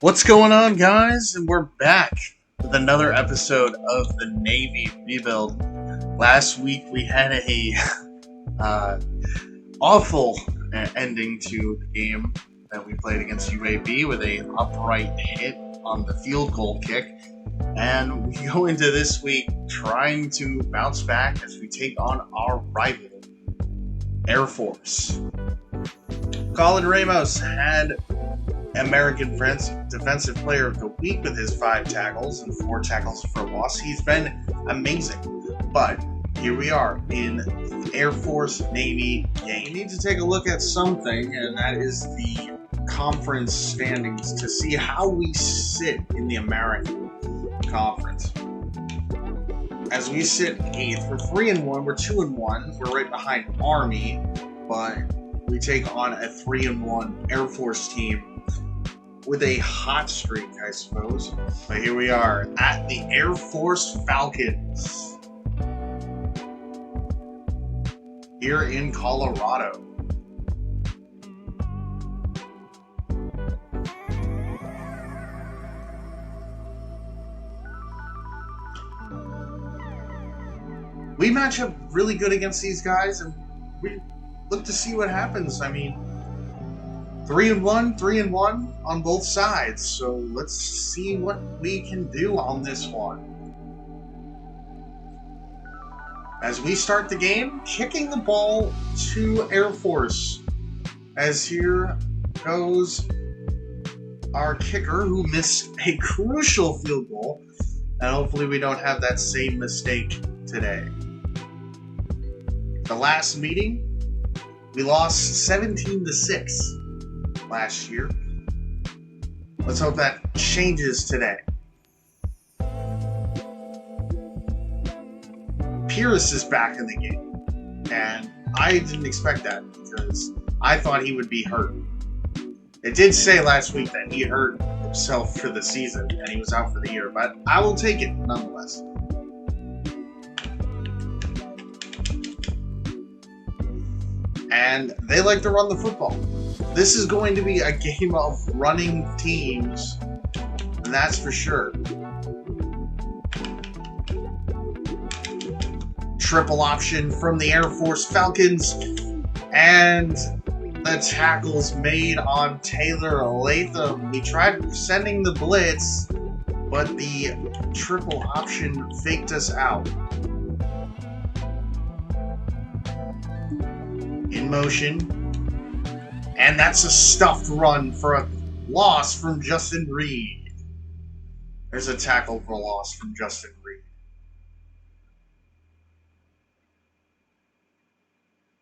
What's going on, guys? And we're back with another episode of the Navy Rebuild. Last week we had a awful ending to the game that we played against UAB with a upright hit on the field goal kick. And we go into this week trying to bounce back as we take on our rival, Air Force. Colin Ramos had American Defensive Player of the Week with his 5 tackles and 4 tackles for loss. He's been amazing. But here we are in the Air Force Navy game. We need to take a look at something, and that is the conference standings to see how we sit in the American Conference. As we sit 8th, we're 3-1, we're 2-1, we're right behind Army, but we take on a 3-1 Air Force team with a hot streak, I suppose. But here we are at the Air Force Falcons here in Colorado. We match up really good against these guys, and we look to see what happens. I mean, 3-1, 3-1 on both sides. So let's see what we can do on this one. As we start the game, kicking the ball to Air Force. As here goes our kicker who missed a crucial field goal. And hopefully we don't have that same mistake today. The last meeting, we lost 17-6. Last year. Let's hope that changes today. Pierce is back in the game, and I didn't expect that because I thought he would be hurt. It did say last week that he hurt himself for the season and he was out for the year, but I will take it nonetheless. And they like to run the football. This is going to be a game of running teams, and that's for sure. Triple option from the Air Force Falcons, and the tackles made on Taylor Latham. We tried sending the blitz, but the triple option faked us out. In motion. And that's a stuffed run for a loss from Justin Reed. There's a tackle for a loss from Justin Reed.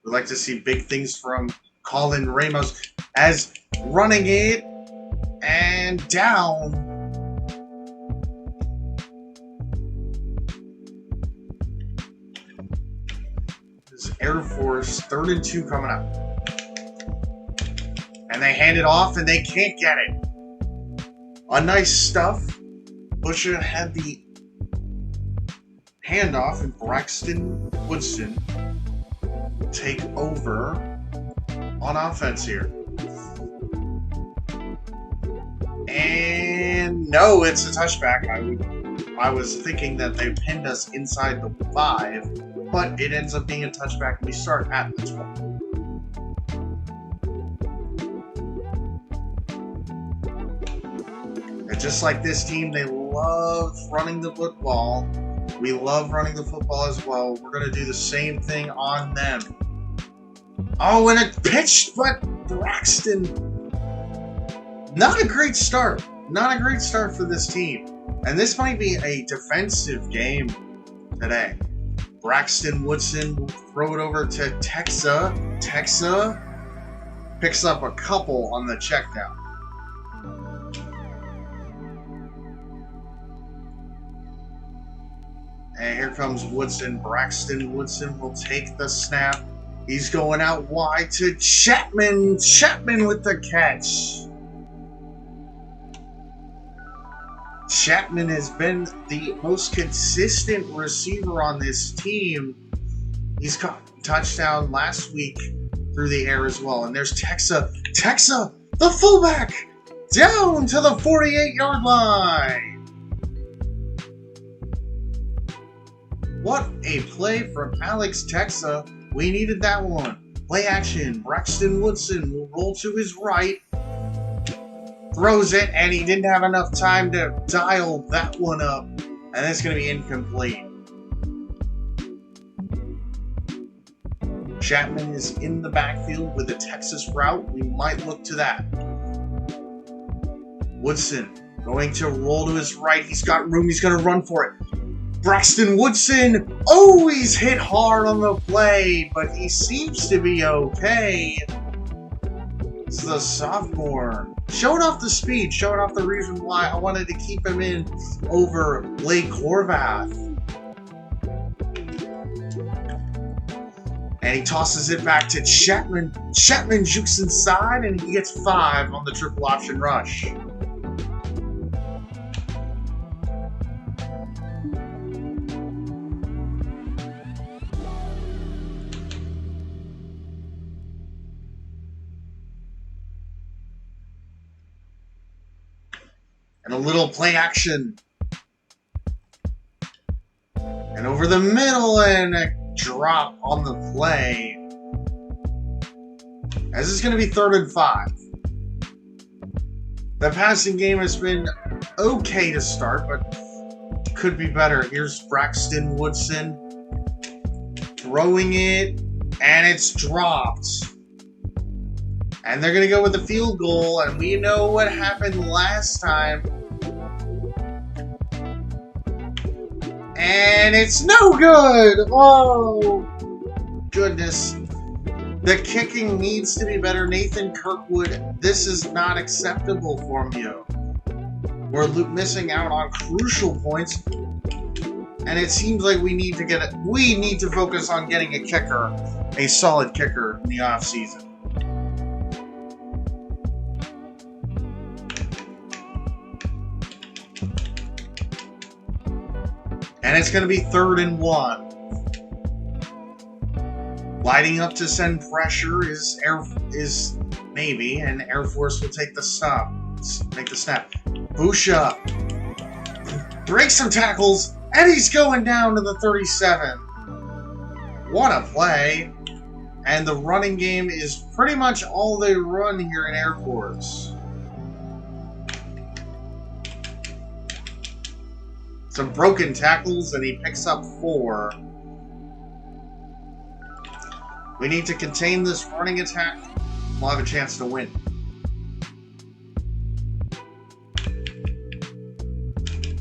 We'd like to see big things from Colin Ramos as running it and down. This Air Force 3rd and 2 coming up. And they hand it off, and they can't get it. A nice stuff. Busher had the handoff, and Braxton Woodson take over on offense here. And no, it's a touchback. I was thinking that they pinned us inside the 5, but it ends up being a touchback. We start at the 12. Just like this team, they love running the football. We love running the football as well. We're going to do the same thing on them. Oh, and it pitched, but Braxton. Not a great start. Not a great start for this team. And this might be a defensive game today. Braxton Woodson will throw it over to Texa. Texa picks up a couple on the check down. And here comes Woodson. Braxton Woodson will take the snap. He's going out wide to Chapman. Chapman with the catch. Chapman has been the most consistent receiver on this team. He's caught a touchdown last week through the air as well. And there's Texa. Texa, the fullback, down to the 48-yard line. What a play from Alex Texa. We needed that one. Play action. Braxton Woodson will roll to his right. Throws it, and he didn't have enough time to dial that one up. And it's going to be incomplete. Chapman is in the backfield with a Texas route. We might look to that. Woodson going to roll to his right. He's got room. He's going to run for it. Braxton Woodson always hit hard on the play, but he seems to be okay. It's the sophomore. Showing off the speed, showing off the reason why I wanted to keep him in over Blake Horvath. And he tosses it back to Chapman. Chapman jukes inside, and he gets 5 on the triple option rush. And a little play action. And over the middle, and a drop on the play. As this is going to be 3rd and 5. The passing game has been okay to start, but could be better. Here's Braxton Woodson throwing it, and it's dropped. And they're going to go with the field goal, and we know what happened last time. And it's no good! Oh, goodness. The kicking needs to be better. Nathan Kirkwood, this is not acceptable from you. We're missing out on crucial points. And it seems like we need to focus on getting a kicker, a solid kicker in the offseason. And it's going to be 3rd and 1. Lighting up to send pressure is Navy, and Air Force will take the snap. Busha breaks some tackles, and he's going down to the 37. What a play. And the running game is pretty much all they run here in Air Force. Some broken tackles, and he picks up 4. We need to contain this running attack. We'll have a chance to win.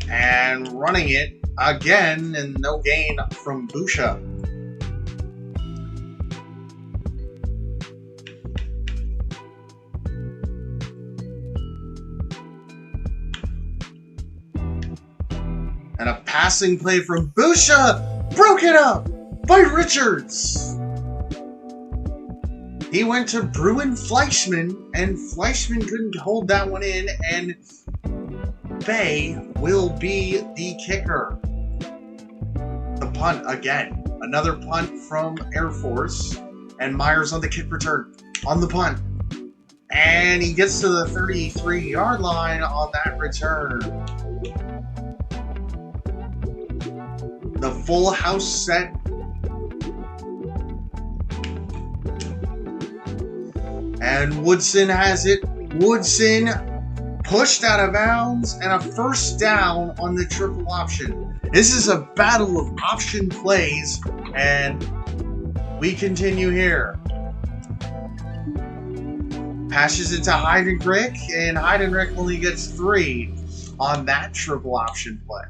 And running it again, and no gain from Busha. And a passing play from Busha, broken up by Richards. He went to Bruin Fleischman, and Fleischman couldn't hold that one in, and Bay will be the kicker. The punt again. Another punt from Air Force, and Myers on the kick return on the punt. And he gets to the 33-yard line on that return. The full house set. And Woodson has it. Woodson pushed out of bounds, and a 1st down on the triple option. This is a battle of option plays, and we continue here. Passes it to Heidenreich, and Heidenreich only gets 3 on that triple option play.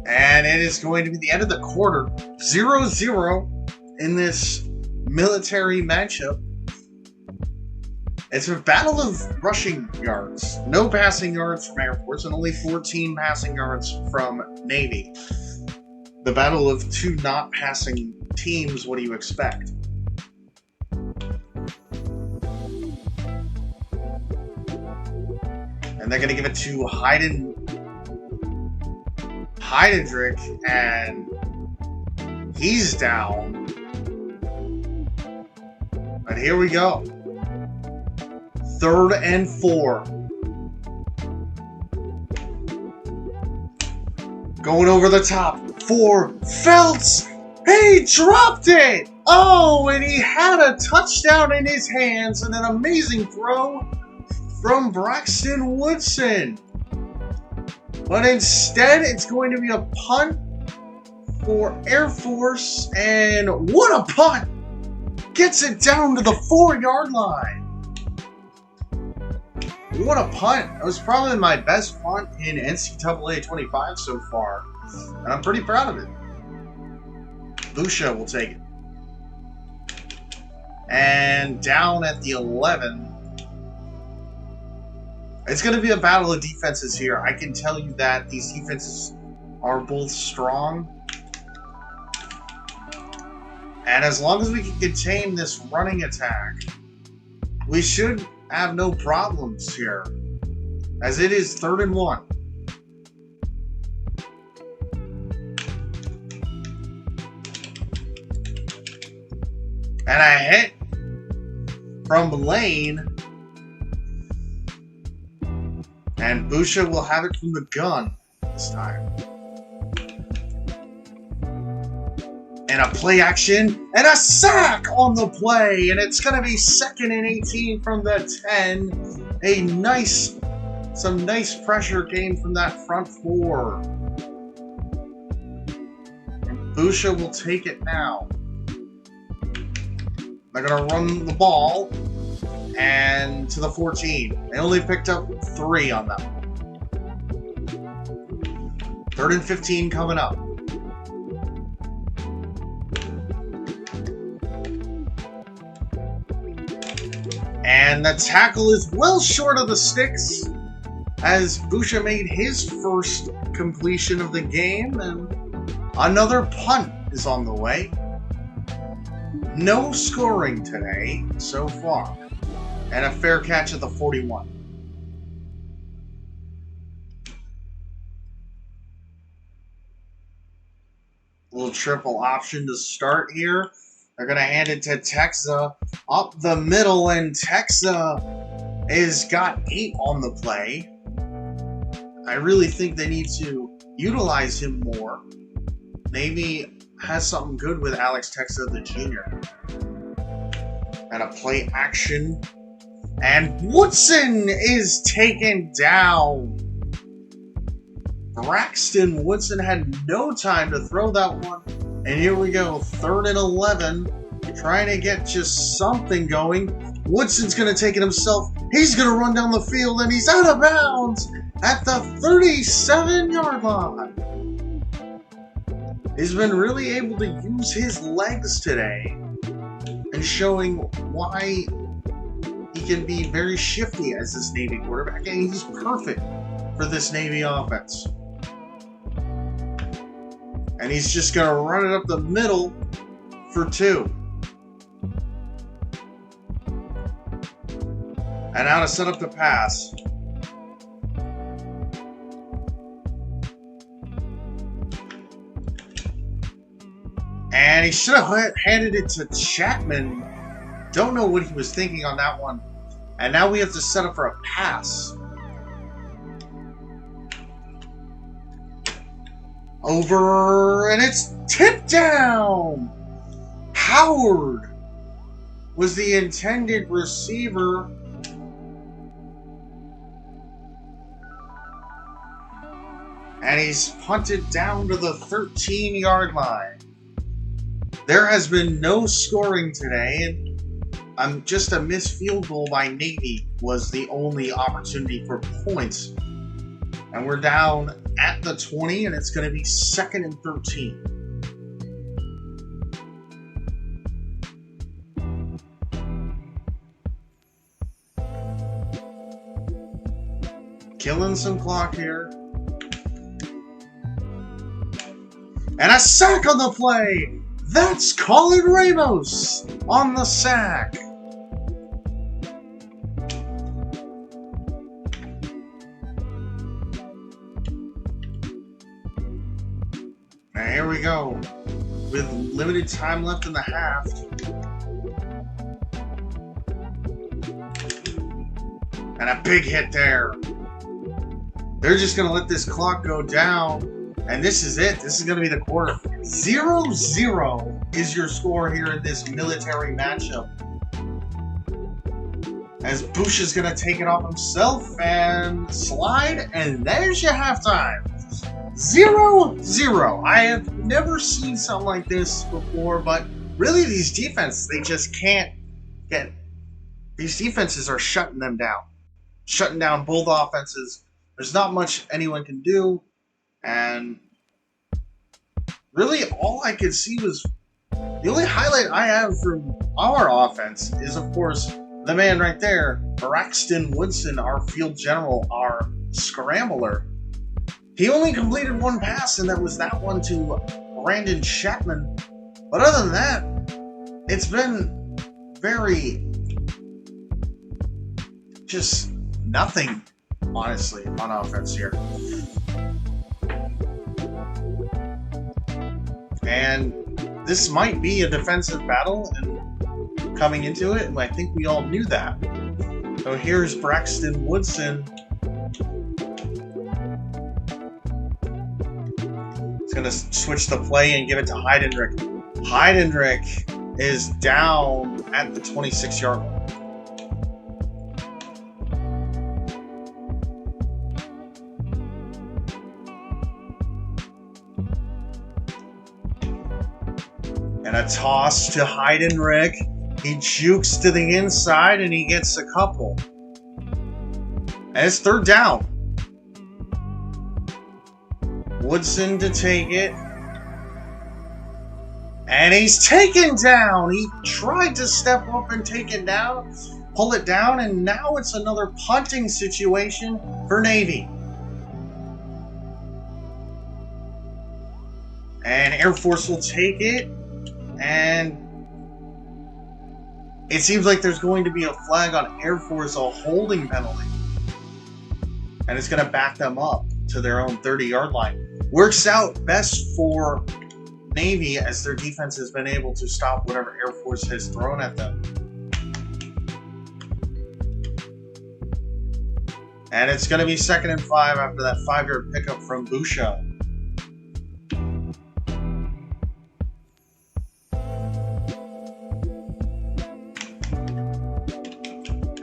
And it is going to be the end of the quarter. 0-0 in this military matchup. It's a battle of rushing yards. No passing yards from Air Force, and only 14 passing yards from Navy. The battle of 2 not passing teams, what do you expect? And they're going to give it to Heidendrick, and he's down. But here we go. 3rd and 4. Going over the top for Feltz. He dropped it! Oh, and he had a touchdown in his hands and an amazing throw from Braxton Woodson. But instead, it's going to be a punt for Air Force. And what a punt! Gets it down to the 4-yard line. What a punt. It was probably my best punt in NCAA 25 so far. And I'm pretty proud of it. Busha will take it. And down at the 11. It's going to be a battle of defenses here. I can tell you that these defenses are both strong. And as long as we can contain this running attack, we should have no problems here. As it is 3rd and 1. And a hit from Lane. And Busha will have it from the gun this time. And a play action, and a sack on the play, and it's going to be 2nd and 18 from the 10. Some nice pressure came from that front 4. And Busha will take it now. They're going to run the ball, and to the 14. They only picked up 3 on that one. 3rd and 15 coming up. And the tackle is well short of the sticks as Busha made his first completion of the game, and another punt is on the way. No scoring today so far, and a fair catch at the 41. Little triple option to start here. They're going to hand it to Texa up the middle, and Texa has got 8 on the play. I really think they need to utilize him more. Maybe has something good with Alex Texa, the junior. And a play action. And Woodson is taken down. Braxton Woodson had no time to throw that one. And here we go, 3rd and 11, trying to get just something going. Woodson's going to take it himself. He's going to run down the field, and he's out of bounds at the 37-yard line. He's been really able to use his legs today and showing why he can be very shifty as this Navy quarterback, and he's perfect for this Navy offense. And he's just going to run it up the middle for 2. And now to set up the pass. And he should have handed it to Chapman. Don't know what he was thinking on that one. And now we have to set up for a pass. Over, and it's tipped down. Howard was the intended receiver. And he's punted down to the 13-yard line. There has been no scoring today, and just a missed field goal by Navy was the only opportunity for points. And we're down at the 20, and it's going to be 2nd and 13. Killing some clock here. And a sack on the play! That's Colin Ramos on the sack. Now here we go. With limited time left in the half. And a big hit there. They're just going to let this clock go down. And this is it. This is going to be the quarter. 0-0 is your score here in this military matchup. As Bush is going to take it off himself and slide. And there's your halftime. 0-0. I have never seen something like this before. But really, these defenses, they just can't get... These defenses are shutting them down. Shutting down both offenses. There's not much anyone can do. And really, all I could see was... The only highlight I have from our offense is, of course, the man right there, Braxton Woodson, our field general, our scrambler. He only completed one pass, and that was that one to Brandon Chapman. But other than that, it's been very... just nothing, honestly, on offense here. And this might be a defensive battle and coming into it, and I think we all knew that. So here's Braxton Woodson. He's going to switch the play and give it to Heidendrick. Heidendrick is down at the 26-yard line. And a toss to Heidenreich. He jukes to the inside and he gets a couple. And it's third down. Woodson to take it. And he's taken down. He tried to step up and take it down, pull it down, and now it's another punting situation for Navy. And Air Force will take it. And it seems like there's going to be a flag on Air Force, a holding penalty. And it's going to back them up to their own 30-yard line. Works out best for Navy as their defense has been able to stop whatever Air Force has thrown at them. And it's going to be 2nd and 5 after that 5-yard pickup from Busha.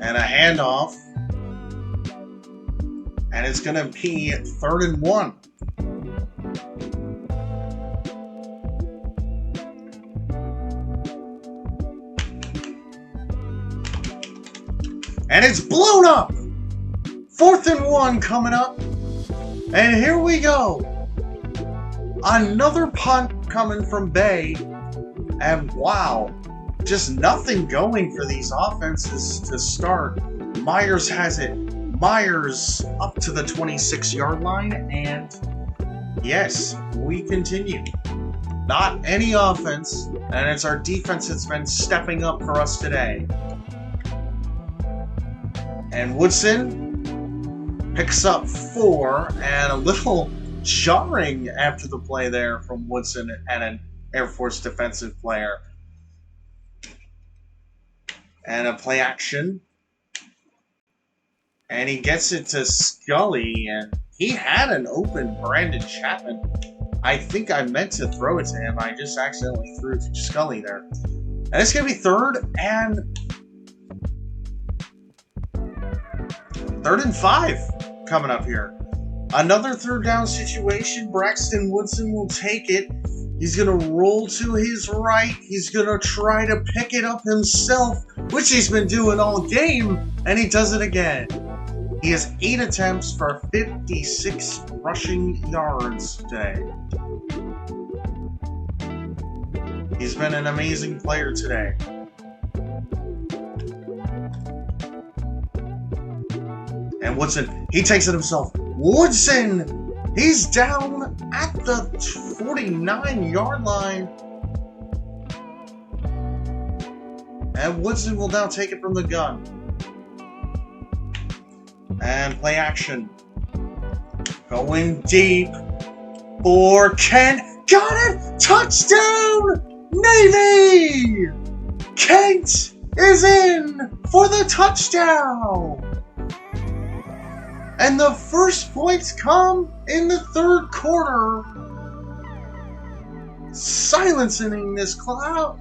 And a handoff. And it's going to be 3rd and 1. And it's blown up. 4th and 1 coming up. And here we go. Another punt coming from Bay. And wow. Just nothing going for these offenses to start. Myers has it. Myers up to the 26-yard line. And yes, we continue. Not any offense. And it's our defense that's been stepping up for us today. And Woodson picks up 4. And a little jarring after the play there from Woodson and an Air Force defensive player. And a play action. And he gets it to Scully. And he had an open Brandon Chapman. I think I meant to throw it to him. I just accidentally threw it to Scully there. And it's going to be 3rd and 5 coming up here. Another 3rd down situation. Braxton Woodson will take it. He's going to roll to his right. He's going to try to pick it up himself, which he's been doing all game, and he does it again. He has 8 attempts for 56 rushing yards today. He's been an amazing player today. And Woodson, he takes it himself. Woodson! He's down at the 49-yard line. And Woodson will now take it from the gun. And play action. Going deep for Kent. got it! Touchdown! Navy! Kent is in for the touchdown! And the first points come in the third quarter. Silencing this crowd.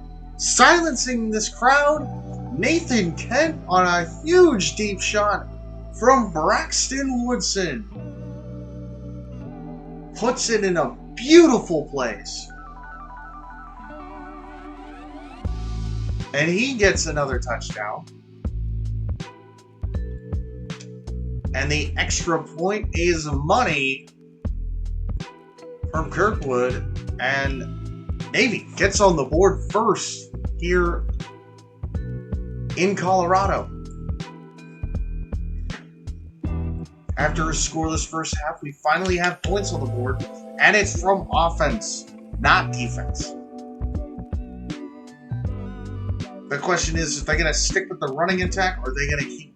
Nathan Kent on a huge deep shot from Braxton Woodson. Puts it in a beautiful place. And he gets another touchdown. And the extra point is money from Kirkwood. And Navy gets on the board first here in Colorado. After a scoreless first half, we finally have points on the board. And it's from offense, not defense. The question is, if they're going to stick with the running attack, or are they going to keep...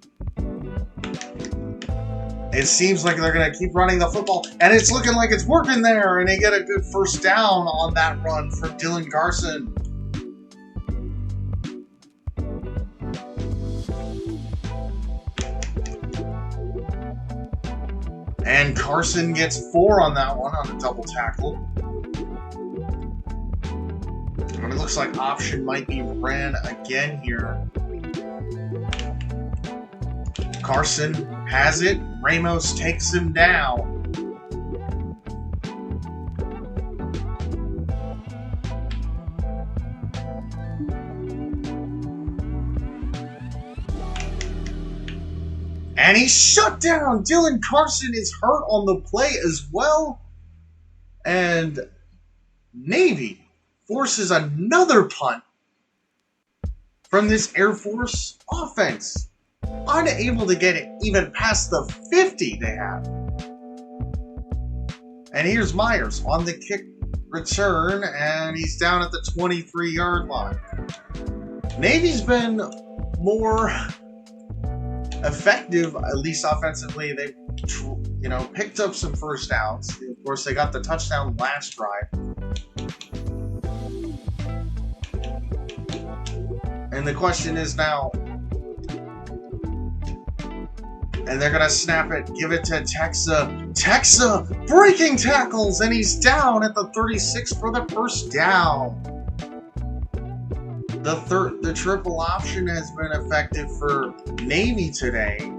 It seems like they're going to keep running the football, and it's looking like it's working there, and they get a good first down on that run from Dylan Carson. And Carson gets 4 on that one on a double tackle. And it looks like option might be ran again here. Carson has it. Ramos takes him down. And he's shut down. Dylan Carson is hurt on the play as well. And Navy forces another punt from this Air Force offense. Unable to get it even past the 50 they have. And here's Myers on the kick return, and he's down at the 23-yard line. Navy's been more effective, at least offensively. They, picked up some first downs. Of course, they got the touchdown last drive. And the question is now, and they're going to snap it, give it to Texa. Texa breaking tackles, and he's down at the 36 for the first down. The triple option has been effective for Navy today.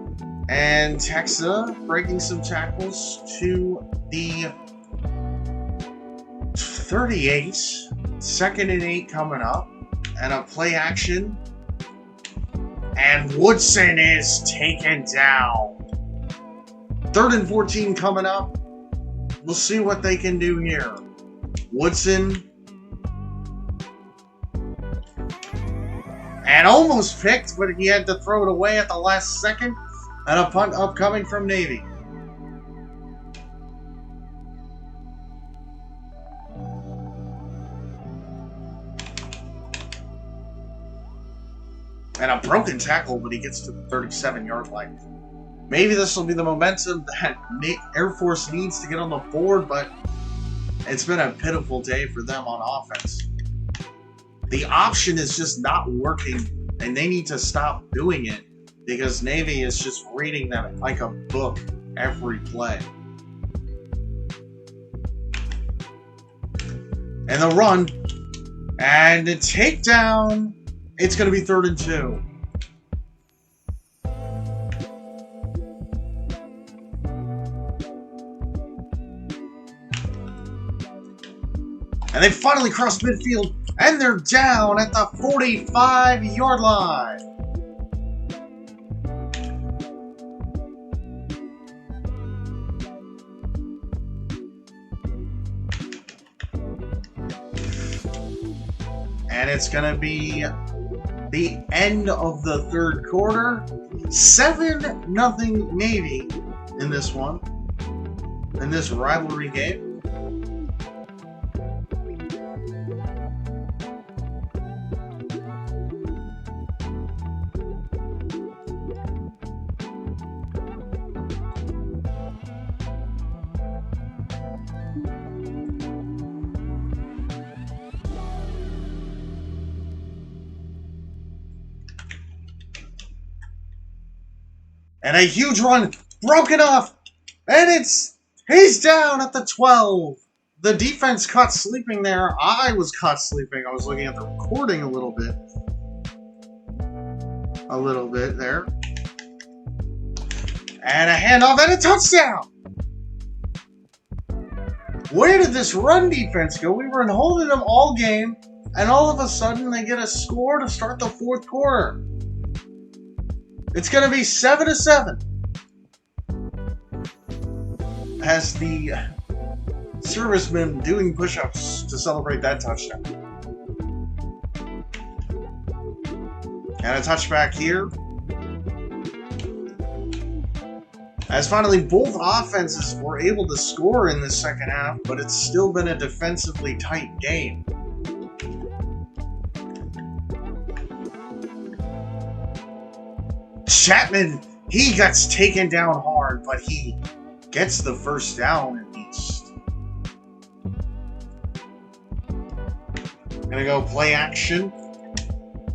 And Texa breaking some tackles to the 38. 2nd and 8 coming up. And a play action. And Woodson is taken down. 3rd and 14 coming up. We'll see what they can do here. Woodson. And almost picked, but he had to throw it away at the last second. And a punt upcoming from Navy. And a broken tackle when he gets to the 37-yard line. Maybe this will be the momentum that Air Force needs to get on the board, but it's been a pitiful day for them on offense. The option is just not working, and they need to stop doing it because Navy is just reading them like a book every play. And the run, and the takedown. It's going to be 3rd and 2. And they finally crossed midfield, and they're down at the 45-yard line. And it's going to be the end of the 3rd quarter. 7-0 Navy in this one. In this rivalry game. And a huge run, broken off, and he's down at the 12. The defense caught sleeping there. I was caught sleeping. I was looking at the recording a little bit. A little bit there. And a handoff and a touchdown. Where did this run defense go? We were holding them all game, and all of a sudden they get a score to start the fourth quarter. It's going to be 7-7. As the servicemen doing push-ups to celebrate that touchdown. And a touchback here. As finally both offenses were able to score in the second half, but it's still been a defensively tight game. Chapman, he gets taken down hard, but he gets the first down at least. Gonna go play action.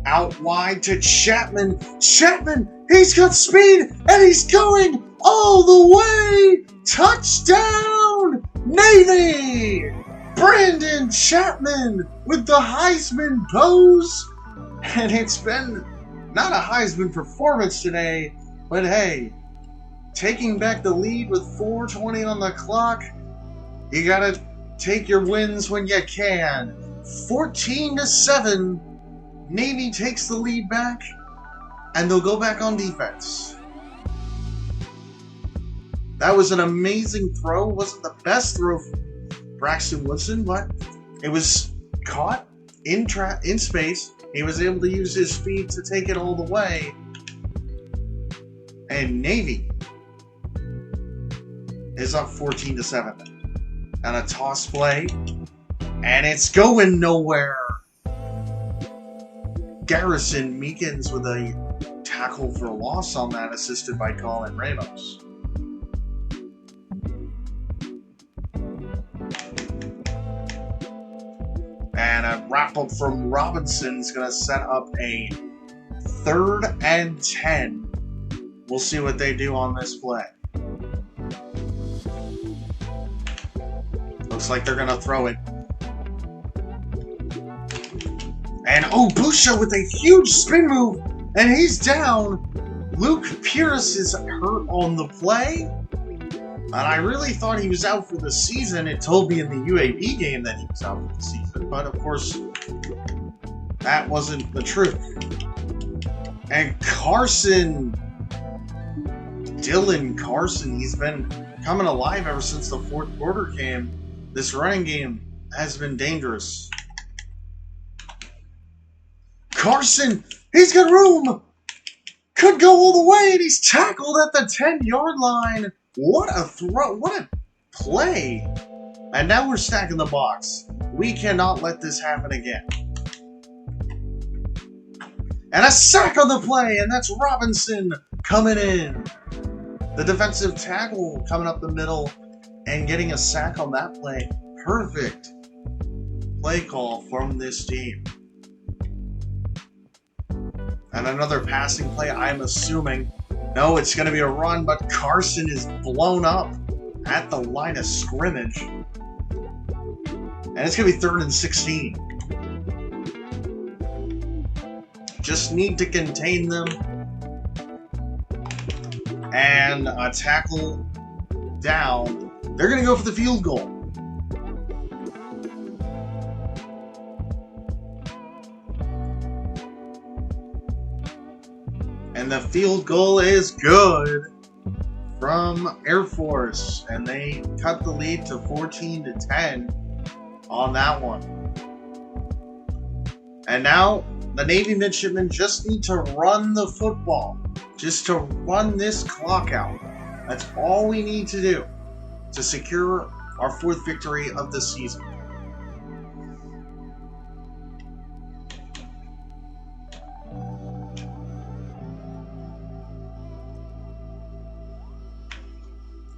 Out wide to Chapman. Chapman, he's got speed, and he's going all the way. Touchdown, Navy! Brandon Chapman with the Heisman pose. And it's been not a Heisman performance today, but hey, taking back the lead with 4:20 on the clock, you gotta take your wins when you can. 14-7, Navy takes the lead back, and they'll go back on defense. That was an amazing throw. It wasn't the best throw for Braxton Woodson, but it was caught in space. He was able to use his speed to take it all the way. And Navy is up 14-7. And a toss play. And it's going nowhere. Garrison Meekins with a tackle for loss on that, assisted by Colin Ramos. And a wrap-up from Robinson is going to set up a 3rd and 10. We'll see what they do on this play. Looks like they're going to throw it. And Busha with a huge spin move, and he's down. Luke Pierce is hurt on the play. And I really thought he was out for the season. It told me in the UAB game that he was out for the season. But of course, that wasn't the truth. And Dylan Carson, he's been coming alive ever since the fourth quarter came. This running game has been dangerous. Carson, he's got room. Could go all the way, and he's tackled at the 10-yard line. What a throw. What a play. And now we're stacking the box. We cannot let this happen again. And a sack on the play, and that's Robinson coming in. The defensive tackle coming up the middle and getting a sack on that play. Perfect play call from this team. And another passing play, I'm assuming. No, it's going to be a run, but Carson is blown up at the line of scrimmage. And it's going to be 3rd and 16. Just need to contain them. And a tackle down. They're going to go for the field goal. And the field goal is good from Air Force. And they cut the lead to 14-10 on that one. And now the Navy midshipmen just need to run the football. Just to run this clock out. That's all we need to do to secure our 4th victory of the season.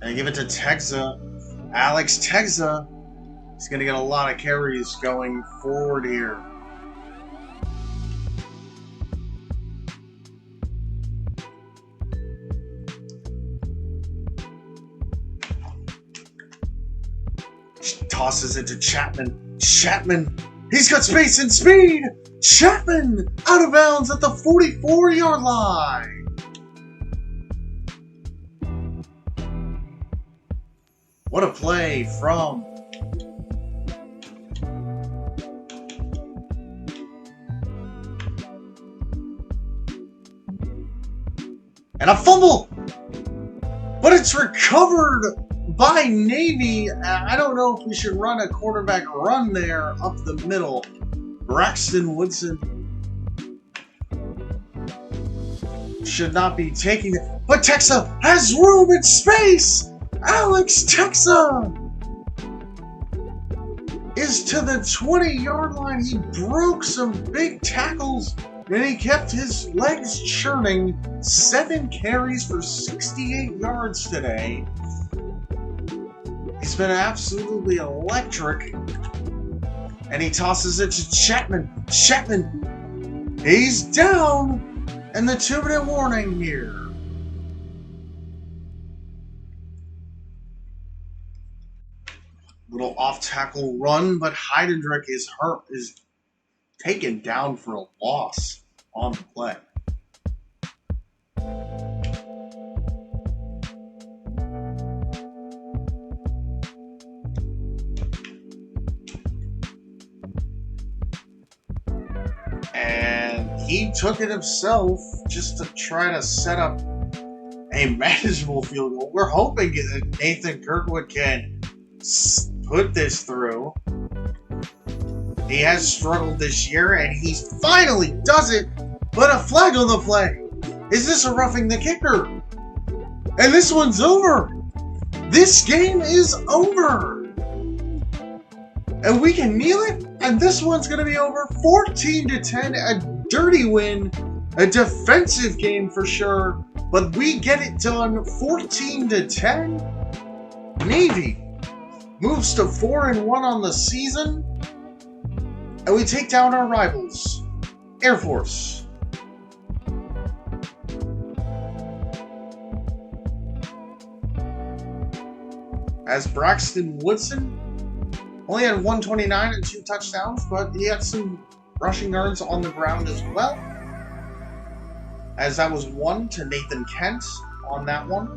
And I give it to Tegza. Alex Tegza is going to get a lot of carries going forward here. Tosses it to Chapman. Chapman, he's got space and speed. Chapman out of bounds at the 44-yard line. What a play from and a fumble, but it's recovered by Navy. I don't know if we should run a quarterback run there up the middle. Braxton Woodson should not be taking it, but Texa has room and space. Alex Texa is to the 20-yard line. He broke some big tackles, and he kept his legs churning. 7 carries for 68 yards today. He's been absolutely electric. And he tosses it to Chapman. Chapman, he's down. And the 2-minute warning here. Little off-tackle run, but Heidendrick is taken down for a loss on the play. And he took it himself just to try to set up a manageable field goal. We're hoping that Nathan Kirkwood can put this through. He has struggled this year, and he finally does it, but a flag on the play. Is this a roughing the kicker? And this one's over. This game is over. And we can kneel it, and this one's going to be over. 14-10, a dirty win, a defensive game for sure, but we get it done 14-10. Navy moves to 4-1 on the season, and we take down our rivals, Air Force. As Braxton Woodson only had 129 and 2 touchdowns, but he had some rushing yards on the ground as well. As that was 1 to Nathan Kent on that one.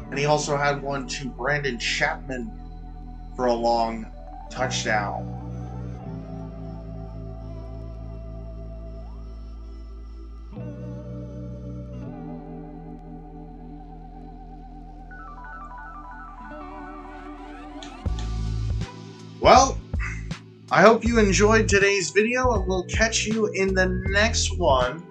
And he also had 1 to Brandon Chapman for a long touchdown. Well, I hope you enjoyed today's video, and we'll catch you in the next one.